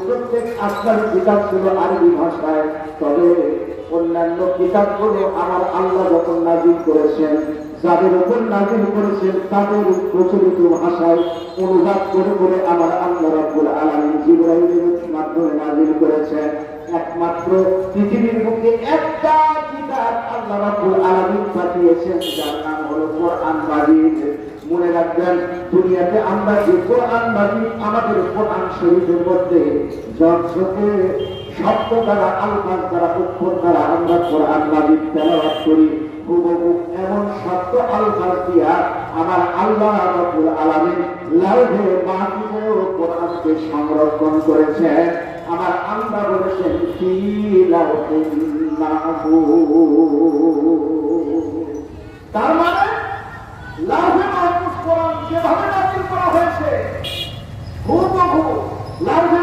প্রত্যেক আজকাল কিতাবগুলো আরবি ভাষায়, তবে অন্যান্য কিতাবগুলো আমার আল্লাহ যখন নাজিল করেছেন, যাদের উপর নাজিল করেছেন তাদের প্রচলিত ভাষায় অনুবাদ করে করে আমার আল্লাহ রাব্বুল আলামিন জিবরাইলের মাধ্যমে নাজিল করেছেন। একমাত্র পৃথিবীর বুকে একটা কিতাব আল্লাহ রাব্বুল আলামিন পাঠিয়েছেন, যার নাম হলো কোরআন মাজিদ। মনে রাখবেন, দুনিয়াতে আমরা যে কোরআন মাজিদ, আমাদের কোরআন শরীফের মধ্যে যতকে শব্দ দ্বারা, আলফাজ দ্বারা, অক্ষর দ্বারা আমরা কোরআন মাজিদ তেলাওয়াত করি, হুবহু এমন শব্দ আলফাজ দিয়া আমার আল্লাহ রাব্বুল আলামিন লাউহে মাহফুজে কোরআনকে সংরক্ষণ করেছেন। আমার আল্লাহ বলেছেন ফি লাউহিন মাহফুজ। তার মানে লাউহে মাহফুজ কোরআন যেভাবে নাযিল করা হয়েছে, হুবহু লাউহে